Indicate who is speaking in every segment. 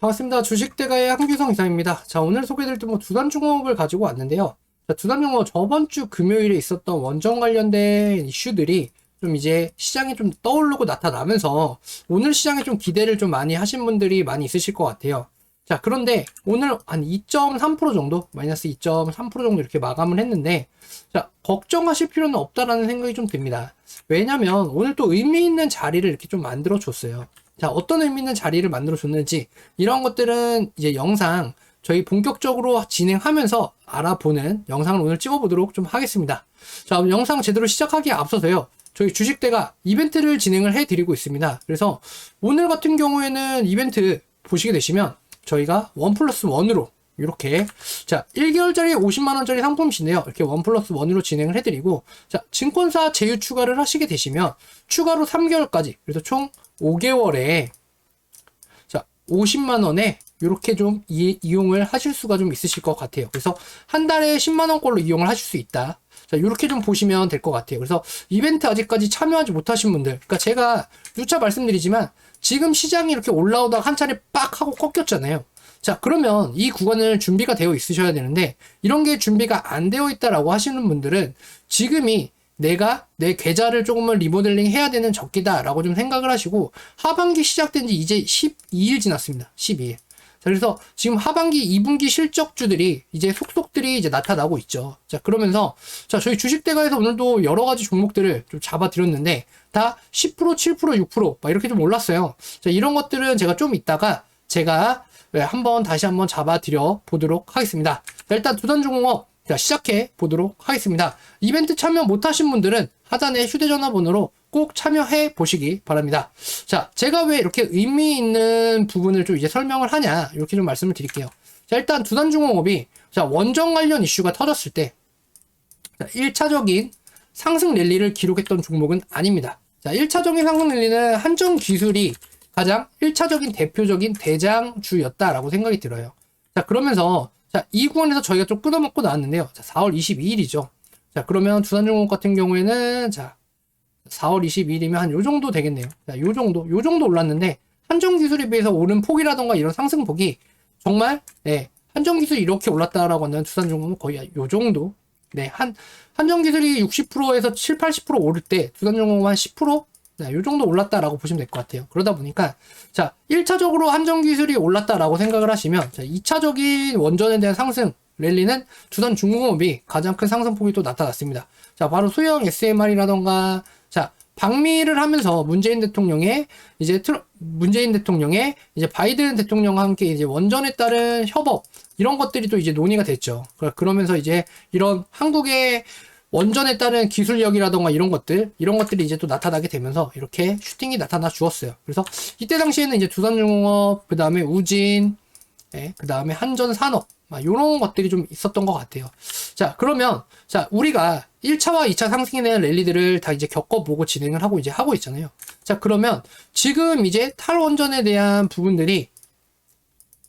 Speaker 1: 반갑습니다. 주식대가의 한규성 이사입니다. 자, 오늘 소개해드릴 뭐 두산중공업을 가지고 왔는데요. 자, 두산중공업 저번 주 금요일에 있었던 원전 관련된 이슈들이 좀 이제 시장에 좀 떠오르고 나타나면서 오늘 시장에 좀 기대를 좀 많이 하신 분들이 많이 있으실 것 같아요. 자, 그런데 오늘 한 2.3% 정도, 마이너스 2.3% 정도 이렇게 마감을 했는데, 자, 걱정하실 필요는 없다라는 생각이 좀 듭니다. 왜냐면 오늘 또 의미 있는 자리를 이렇게 좀 만들어 줬어요. 자, 어떤 의미 있는 자리를 만들어 줬는지, 이런 것들은 이제 영상 저희 본격적으로 진행하면서 알아보는 영상을 오늘 찍어보도록 좀 하겠습니다. 자, 영상 제대로 시작하기에 앞서서요. 저희 주식대가 이벤트를 진행을 해드리고 있습니다. 그래서 오늘 같은 경우에는 이벤트 보시게 되시면 저희가 1+1으로 이렇게 자 1개월짜리 50만원짜리 상품인데요. 이렇게 1+1으로 진행을 해드리고 자 증권사 제휴 추가를 하시게 되시면 추가로 3개월까지 그래서 총 5개월에 자 50만원에 이렇게 좀 이용을 하실 수가 좀 있으실 것 같아요. 그래서 한 달에 10만원꼴로 이용을 하실 수 있다. 자, 이렇게 좀 보시면 될 것 같아요. 그래서 이벤트 아직까지 참여하지 못하신 분들, 그러니까 제가 누차 말씀드리지만 지금 시장이 이렇게 올라오다가 한 차례 빡 하고 꺾였잖아요. 자, 그러면 이 구간을 준비가 되어 있으셔야 되는데 이런 게 준비가 안 되어 있다라고 하시는 분들은 지금이 내가 내 계좌를 조금은 리모델링 해야 되는 적기다라고 좀 생각을 하시고 하반기 시작된 지 이제 12일 지났습니다. 12일. 자, 그래서 지금 하반기 2분기 실적주들이 이제 속속들이 이제 나타나고 있죠. 자, 그러면서 자, 저희 주식대가에서 오늘도 여러 가지 종목들을 좀 잡아드렸는데 다 10%, 7%, 6%막 이렇게 좀 올랐어요. 자, 이런 것들은 제가 좀 이따가 제가 다시 한번 잡아드려 보도록 하겠습니다. 자, 일단 두산중공업 자, 시작해 보도록 하겠습니다. 이벤트 참여 못하신 분들은 하단의 휴대전화 번호로 꼭 참여해 보시기 바랍니다. 자, 제가 왜 이렇게 의미 있는 부분을 좀 이제 설명을 하냐, 이렇게 좀 말씀을 드릴게요. 자, 일단 두산중공업이 자, 원전 관련 이슈가 터졌을 때, 자, 1차적인 상승 랠리를 기록했던 종목은 아닙니다. 자, 1차적인 상승 랠리는 한전기술이 가장 1차적인 대표적인 대장주였다라고 생각이 들어요. 자, 그러면서, 자, 이 구간에서 저희가 좀 끊어먹고 나왔는데요. 자, 4월 22일이죠. 자, 그러면 두산중공업 같은 경우에는, 자, 4월 22일이면 한 요 정도 되겠네요. 자, 요 정도 올랐는데, 한전기술에 비해서 오른 폭이라던가 이런 상승폭이 정말, 네, 한전기술이 이렇게 올랐다라고 한다면 두산중공업은 거의 요 정도. 네, 한전기술이 60%에서 7, 80% 오를 때, 두산중공업은 한 10%? 네, 요 정도 올랐다라고 보시면 될 것 같아요. 그러다 보니까, 자, 1차적으로 한전기술이 올랐다라고 생각을 하시면, 자, 2차적인 원전에 대한 상승, 랠리는 두산중공업이 가장 큰 상승폭이 또 나타났습니다. 자, 바로 소형 SMR이라던가, 자, 방미를 하면서 문재인 대통령의 이제 바이든 대통령과 함께 이제 원전에 따른 협업, 이런 것들이 또 이제 논의가 됐죠. 그러면서 이제 이런 한국의 원전에 따른 기술력이라던가 이런 것들이 이제 또 나타나게 되면서 이렇게 슈팅이 나타나 주었어요. 그래서 이때 당시에는 이제 두산중공업, 그 다음에 우진, 네, 그 다음에 한전산업, 요런 것들이 좀 있었던 것 같아요. 자, 그러면, 자, 우리가 1차와 2차 상승에 대한 랠리들을 다 이제 겪어보고 진행을 하고 이제 하고 있잖아요. 자, 그러면 지금 이제 탈원전에 대한 부분들이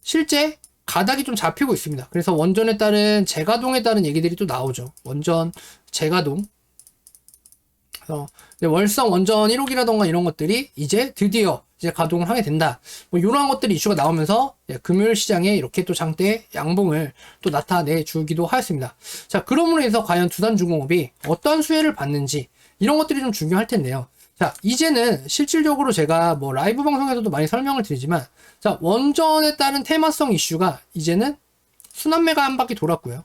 Speaker 1: 실제 가닥이 좀 잡히고 있습니다. 그래서 원전에 따른 재가동에 따른 얘기들이 또 나오죠. 원전 재가동. 월성 원전 1호기라던가 이런 것들이 이제 드디어 이제 가동을 하게 된다. 뭐 이러한 것들이 이슈가 나오면서 금요일 시장에 이렇게 또 장대 양봉을 또 나타내 주기도 하였습니다. 자, 그러므로 해서 과연 두산중공업이 어떠한 수혜를 받는지 이런 것들이 좀 중요할 텐데요. 자, 이제는 실질적으로 제가 뭐 라이브 방송에서도 많이 설명을 드리지만 자, 원전에 따른 테마성 이슈가 이제는 순환매가 한 바퀴 돌았고요.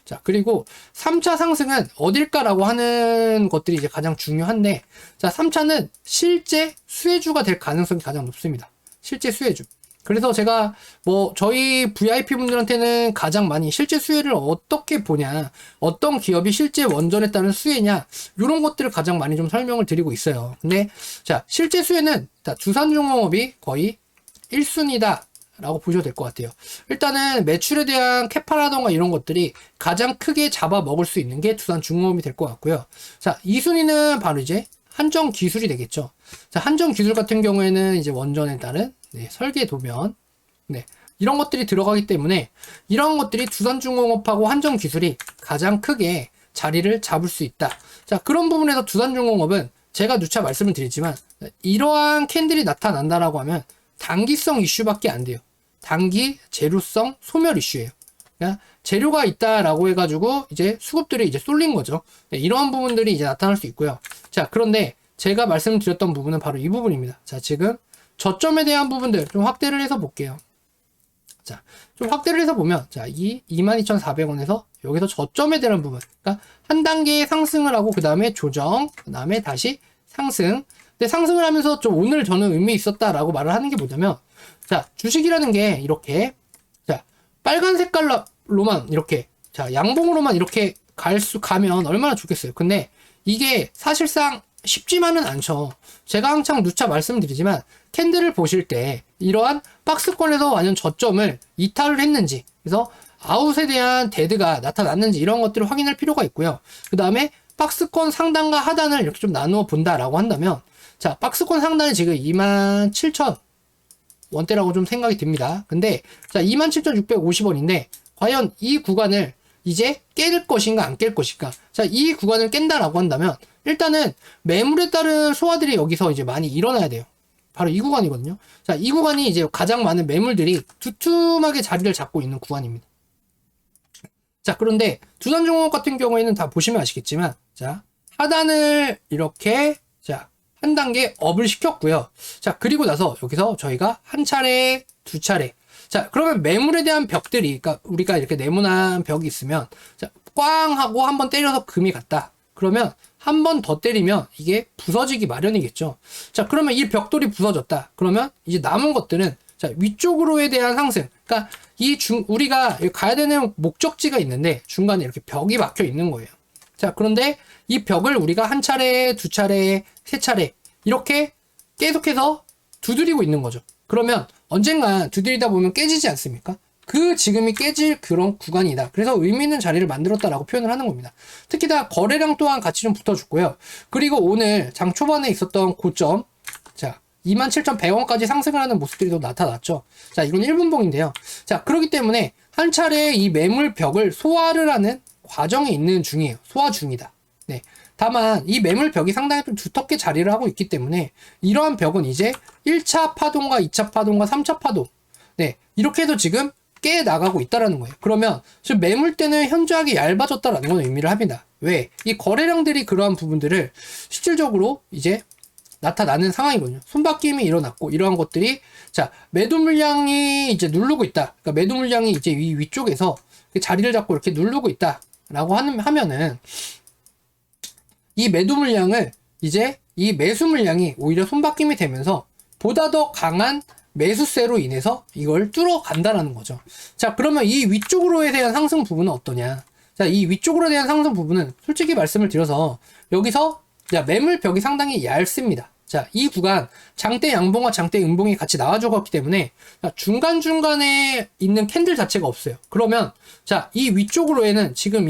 Speaker 1: 자, 그리고 3차 상승은 어딜까라고 하는 것들이 이제 가장 중요한데, 자, 3차는 실제 수혜주가 될 가능성이 가장 높습니다. 실제 수혜주. 그래서 제가 뭐 저희 VIP 분들한테는 가장 많이 실제 수혜를 어떻게 보냐, 어떤 기업이 실제 원전에 따른 수혜냐, 이런 것들을 가장 많이 좀 설명을 드리고 있어요. 근데 자, 실제 수혜는 자, 두산중공업이 거의 1순위다 라고 보셔도 될 것 같아요. 일단은 매출에 대한 캐파라던가 이런 것들이 가장 크게 잡아먹을 수 있는 게 두산중공업이 될 것 같고요. 자, 2순위는 바로 이제 한전기술이 되겠죠. 자, 한전기술 같은 경우에는 이제 원전에 따른 설계 도면, 이런 것들이 들어가기 때문에 이런 것들이 두산중공업하고 한전기술이 가장 크게 자리를 잡을 수 있다. 자, 그런 부분에서 두산중공업은 제가 누차 말씀을 드리지만 이러한 캔들이 나타난다라고 하면 단기성 이슈밖에 안 돼요. 단기 재료성 소멸 이슈예요. 그러니까 재료가 있다라고 해가지고 이제 수급들이 이제 쏠린 거죠. 네, 이러한 부분들이 이제 나타날 수 있고요. 자, 그런데 제가 말씀드렸던 부분은 바로 이 부분입니다. 자, 지금 저점에 대한 부분들 좀 확대를 해서 볼게요. 자, 좀 확대를 해서 보면, 자, 이 22,400원에서 여기서 저점에 대한 부분. 그러니까 한 단계 상승을 하고, 그 다음에 조정, 그 다음에 다시 상승. 근데 상승을 하면서 좀 오늘 저는 의미 있었다라고 말을 하는 게 뭐냐면, 자, 주식이라는 게 이렇게, 자, 빨간 색깔로만 이렇게, 자, 양봉으로만 이렇게 가면 얼마나 좋겠어요. 근데 이게 사실상 쉽지만은 않죠. 제가 항상 누차 말씀드리지만 캔들을 보실 때 이러한 박스권에서 완전 저점을 이탈을 했는지, 그래서 아웃에 대한 데드가 나타났는지 이런 것들을 확인할 필요가 있고요. 그 다음에 박스권 상단과 하단을 이렇게 좀 나누어 본다라고 한다면, 자, 박스권 상단이 지금 27,000원대라고 좀 생각이 듭니다. 근데 자, 27,650원인데 과연 이 구간을 이제 깰 것인가 안 깰 것인가. 자, 이 구간을 깬다라고 한다면 일단은 매물에 따른 소화들이 여기서 이제 많이 일어나야 돼요. 바로 이 구간이거든요. 자, 이 구간이 이제 가장 많은 매물들이 두툼하게 자리를 잡고 있는 구간입니다. 자, 그런데 두산 종목 같은 경우에는 다 보시면 아시겠지만, 자, 하단을 이렇게, 자, 한 단계 업을 시켰고요. 자, 그리고 나서 여기서 저희가 한 차례, 두 차례. 자, 그러면 매물에 대한 벽들이, 그러니까 우리가 이렇게 네모난 벽이 있으면, 자, 꽝 하고 한번 때려서 금이 갔다. 그러면 한 번 더 때리면 이게 부서지기 마련이겠죠. 자, 그러면 이 벽돌이 부서졌다. 그러면 이제 남은 것들은, 자, 위쪽으로에 대한 상승. 그러니까 우리가 가야 되는 목적지가 있는데 중간에 이렇게 벽이 막혀 있는 거예요. 자, 그런데 이 벽을 우리가 한 차례, 두 차례, 세 차례 이렇게 계속해서 두드리고 있는 거죠. 그러면 언젠가 두드리다 보면 깨지지 않습니까? 그 지금이 깨질 그런 구간이다. 그래서 의미 있는 자리를 만들었다라고 표현을 하는 겁니다. 특히 다 거래량 또한 같이 좀 붙어줬고요. 그리고 오늘 장 초반에 있었던 고점, 자, 27,100원까지 상승을 하는 모습들이 또 나타났죠. 자, 이건 1분봉인데요. 자, 그렇기 때문에 한 차례 이 매물 벽을 소화를 하는 과정에 있는 중이에요. 소화 중이다. 네. 다만 이 매물 벽이 상당히 좀 두텁게 자리를 하고 있기 때문에 이러한 벽은 이제 1차 파동과 2차 파동과 3차 파동, 네, 이렇게 해서 지금 깨 나가고 있다라는 거예요. 그러면 지금 매물대는 현저하게 얇아졌다라는 건 의미를 합니다. 왜? 이 거래량들이 그러한 부분들을 실질적으로 이제 나타나는 상황이거든요. 손바뀜이 일어났고 이러한 것들이, 자, 매도 물량이 이제 누르고 있다. 그러니까 매도 물량이 이제 위쪽에서 자리를 잡고 이렇게 누르고 있다라고 하면은 이 매도 물량을 이제 이 매수 물량이 오히려 손바뀜이 되면서 보다 더 강한 매수세로 인해서 이걸 뚫어간다라는 거죠. 자, 그러면 이 위쪽으로에 대한 상승 부분은 어떠냐? 자, 이 위쪽으로 대한 상승 부분은 솔직히 말씀을 드려서 여기서, 자, 매물 벽이 상당히 얇습니다. 자, 이 구간 장대 양봉과 장대 음봉이 같이 나와주었기 때문에, 자, 중간중간에 있는 캔들 자체가 없어요. 그러면, 자, 이 위쪽으로에는 지금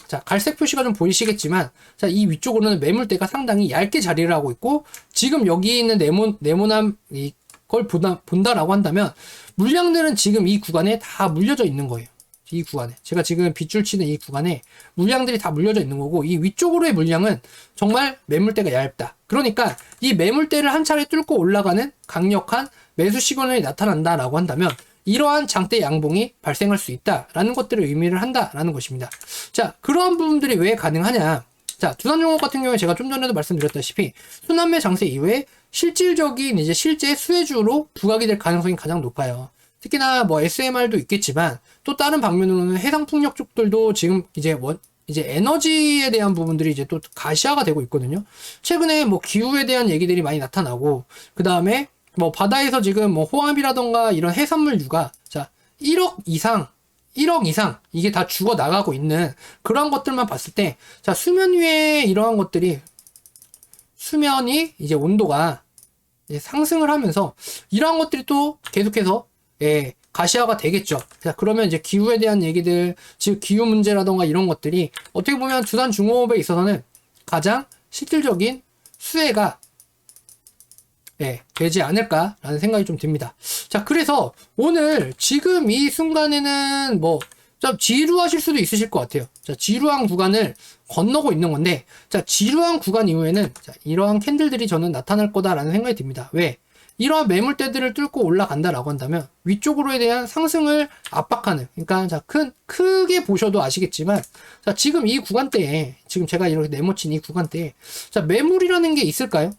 Speaker 1: 자, 갈색 표시가 좀 보이시겠지만, 자, 이 위쪽으로는 매물대가 상당히 얇게 자리를 하고 있고, 지금 여기 있는 네모난 이걸 본다라고 한다면, 물량들은 지금 이 구간에 다 물려져 있는 거예요. 이 구간에. 제가 지금 빗줄 치는 이 구간에 물량들이 다 물려져 있는 거고, 이 위쪽으로의 물량은 정말 매물대가 얇다. 그러니까 이 매물대를 한 차례 뚫고 올라가는 강력한 매수 시그널이 나타난다라고 한다면, 이러한 장대 양봉이 발생할 수 있다라는 것들을 의미를 한다라는 것입니다. 자, 그러한 부분들이 왜 가능하냐? 자, 두산종목 같은 경우에 제가 좀 전에도 말씀드렸다시피 순환매 장세 이후에 실질적인 이제 실제 수혜주로 부각이 될 가능성이 가장 높아요. 특히나 뭐 SMR도 있겠지만 또 다른 방면으로는 해상풍력 쪽들도 지금 이제 에너지에 대한 부분들이 이제 또 가시화가 되고 있거든요. 최근에 뭐 기후에 대한 얘기들이 많이 나타나고, 그 다음에 뭐 바다에서 지금 뭐 호암이라던가 이런 해산물류가, 자, 1억 이상 이게 다 죽어 나가고 있는 그런 것들만 봤을 때, 자, 수면 위에 이러한 것들이, 수면이 이제 온도가 이제 상승을 하면서 이러한 것들이 또 계속해서, 예, 가시화가 되겠죠. 자, 그러면 이제 기후에 대한 얘기들, 즉 기후 문제라던가 이런 것들이 어떻게 보면 두산중공업에 있어서는 가장 실질적인 수혜가, 예, 되지 않을까라는 생각이 좀 듭니다. 자, 그래서 오늘 지금 이 순간에는 뭐 좀 지루하실 수도 있으실 것 같아요. 자, 지루한 구간을 건너고 있는 건데, 자, 지루한 구간 이후에는, 자, 이러한 캔들들이 저는 나타날 거다라는 생각이 듭니다. 왜? 이러한 매물대들을 뚫고 올라간다라고 한다면 위쪽으로에 대한 상승을 압박하는, 그러니까 자, 크게 보셔도 아시겠지만, 자, 지금 이 구간대에, 지금 제가 이렇게 네모친 이 구간대에, 자, 매물이라는 게 있을까요?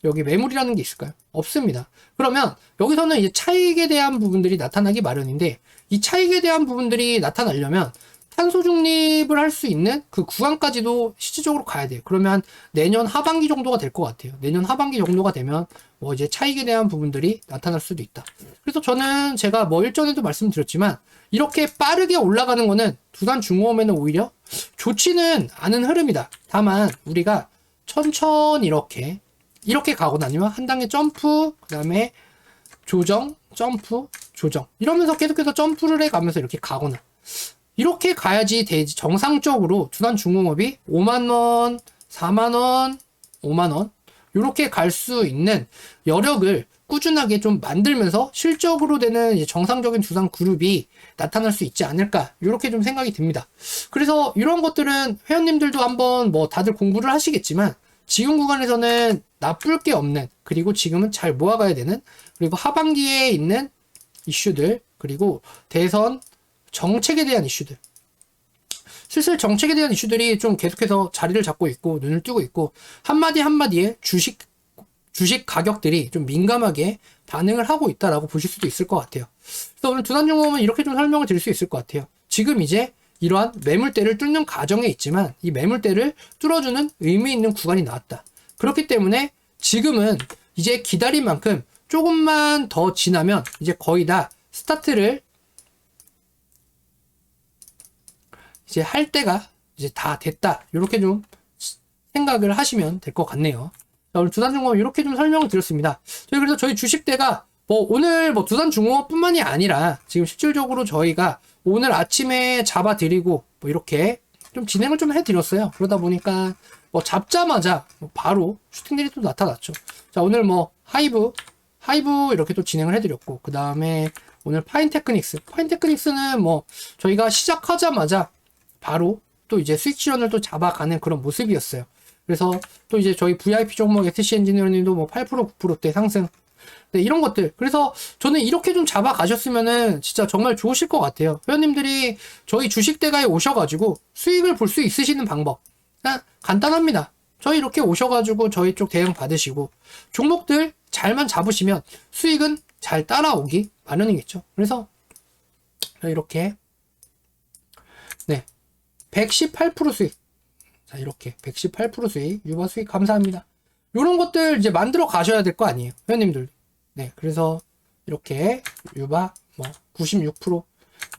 Speaker 1: 여기 매물이라는 게 있을까요? 없습니다. 그러면 여기서는 이제 차익에 대한 부분들이 나타나기 마련인데, 이 차익에 대한 부분들이 나타나려면 탄소 중립을 할 수 있는 그 구간까지도 실질적으로 가야 돼요. 그러면 내년 하반기 정도가 될 것 같아요. 내년 하반기 정도가 되면 뭐 이제 차익에 대한 부분들이 나타날 수도 있다. 그래서 저는 제가 뭐 일전에도 말씀드렸지만 이렇게 빠르게 올라가는 거는 두산 중공업에는 오히려 좋지는 않은 흐름이다. 다만 우리가 천천히 이렇게 가거나 아니면 한 단계 점프, 그 다음에 조정, 점프, 조정 이러면서 계속해서 점프를 해가면서 이렇게 가거나 이렇게 가야지 되지. 정상적으로 두산중공업이 5만원, 4만원, 5만원 이렇게 갈 수 있는 여력을 꾸준하게 좀 만들면서 실적으로 되는 이제 정상적인 두산그룹이 나타날 수 있지 않을까 이렇게 좀 생각이 듭니다. 그래서 이런 것들은 회원님들도 한번 뭐 다들 공부를 하시겠지만 지금 구간에서는 나쁠 게 없는, 그리고 지금은 잘 모아가야 되는, 그리고 하반기에 있는 이슈들, 그리고 대선 정책에 대한 이슈들, 슬슬 정책에 대한 이슈들이 좀 계속해서 자리를 잡고 있고 눈을 뜨고 있고 한마디 한마디에 주식 가격들이 좀 민감하게 반응을 하고 있다라고 보실 수도 있을 것 같아요. 그래서 오늘 두산중공업은 이렇게 좀 설명을 드릴 수 있을 것 같아요. 지금 이제 이러한 매물대를 뚫는 과정에 있지만 이 매물대를 뚫어주는 의미 있는 구간이 나왔다. 그렇기 때문에 지금은 이제 기다린 만큼 조금만 더 지나면 이제 거의 다 스타트를 이제 할 때가 이제 다 됐다. 이렇게 좀 생각을 하시면 될 것 같네요. 자, 오늘 두산중공업 이렇게 좀 설명을 드렸습니다. 그래서 저희 주식대가 뭐 오늘 뭐 두산중공업뿐만이 아니라 지금 실질적으로 저희가 오늘 아침에 잡아드리고 뭐 이렇게 좀 진행을 좀 해드렸어요. 그러다 보니까 뭐 잡자마자 바로 슈팅들이 또 나타났죠. 자, 오늘 뭐 하이브 이렇게 또 진행을 해드렸고, 그 다음에 오늘 파인테크닉스는 뭐 저희가 시작하자마자 바로 또 이제 수익 실현을 또 잡아가는 그런 모습이었어요. 그래서 또 이제 저희 VIP 종목 SC 엔지니어님도 뭐 8% 9%대 상승. 네, 이런 것들. 그래서 저는 이렇게 좀 잡아가셨으면은 진짜 정말 좋으실 것 같아요. 회원님들이 저희 주식대가에 오셔가지고 수익을 볼 수 있으시는 방법. 그냥 간단합니다. 저희 이렇게 오셔가지고 저희 쪽 대응 받으시고 종목들 잘만 잡으시면 수익은 잘 따라오기 마련이겠죠. 그래서 이렇게 네 118% 수익. 자, 이렇게 118% 수익, 유바 수익 감사합니다. 요런 것들 이제 만들어 가셔야 될 거 아니에요, 회원님들. 네, 그래서 이렇게 유바 뭐 96%,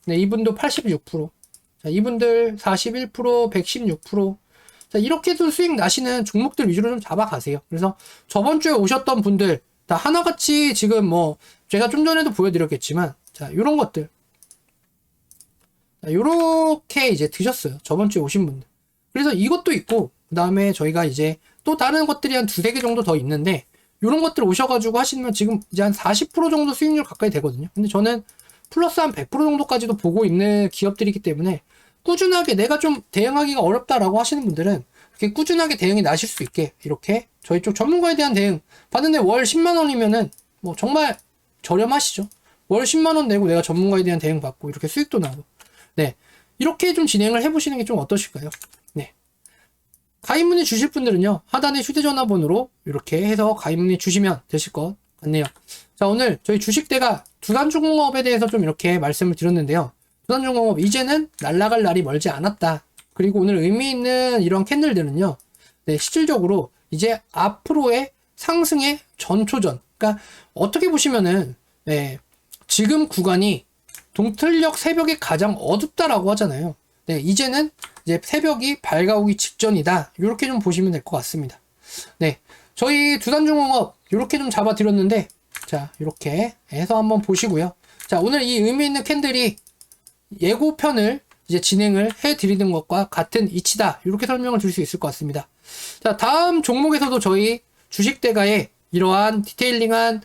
Speaker 1: 네, 이분도 86%, 자, 이분들 41%, 116%. 자, 이렇게 해서 수익 나시는 종목들 위주로 좀 잡아가세요. 그래서 저번 주에 오셨던 분들 다 하나같이 지금 뭐 제가 좀 전에도 보여드렸겠지만, 자, 요런 것들. 자, 요렇게 이제 드셨어요. 저번 주에 오신 분들. 그래서 이것도 있고, 그 다음에 저희가 이제 또 다른 것들이 한 두세 개 정도 더 있는데, 요런 것들 오셔가지고 하시면 지금 이제 한 40% 정도 수익률 가까이 되거든요. 근데 저는 플러스 한 100% 정도까지도 보고 있는 기업들이기 때문에 꾸준하게 내가 좀 대응하기가 어렵다라고 하시는 분들은 이렇게 꾸준하게 대응이 나실 수 있게 이렇게 저희 쪽 전문가에 대한 대응 받는데 월 10만원이면은 뭐 정말 저렴하시죠. 월 10만원 내고 내가 전문가에 대한 대응 받고 이렇게 수익도 나고. 네. 이렇게 좀 진행을 해보시는 게 좀 어떠실까요? 네. 가입 문의 주실 분들은요, 하단에 휴대전화번호로 이렇게 해서 가입 문의 주시면 되실 것 같네요. 자, 오늘 저희 주식대가 두산중공업에 대해서 좀 이렇게 말씀을 드렸는데요. 두산중공업 이제는 날아갈 날이 멀지 않았다. 그리고 오늘 의미 있는 이런 캔들들은요, 네, 실질적으로 이제 앞으로의 상승의 전초전. 그러니까 어떻게 보시면은, 네, 지금 구간이 동틀녘 새벽에 가장 어둡다라고 하잖아요. 네, 이제는 이제 새벽이 밝아오기 직전이다. 이렇게 좀 보시면 될 것 같습니다. 네, 저희 두산중공업 이렇게 좀 잡아드렸는데, 자, 이렇게 해서 한번 보시고요. 자, 오늘 이 의미 있는 캔들이 예고편을 이제 진행을 해드리는 것과 같은 이치다. 이렇게 설명을 드릴 수 있을 것 같습니다. 자, 다음 종목에서도 저희 주식대가의 이러한 디테일링한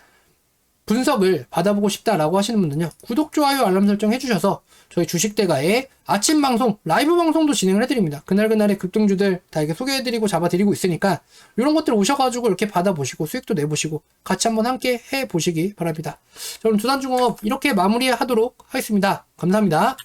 Speaker 1: 분석을 받아보고 싶다라고 하시는 분들은요, 구독, 좋아요, 알람 설정 해주셔서 저희 주식대가의 아침 방송, 라이브 방송도 진행을 해드립니다. 그날그날의 급등주들 다 이렇게 소개해드리고 잡아드리고 있으니까 이런 것들 오셔가지고 이렇게 받아보시고 수익도 내보시고 같이 한번 함께 해보시기 바랍니다. 자, 오늘 두단중업 이렇게 마무리하도록 하겠습니다. 감사합니다.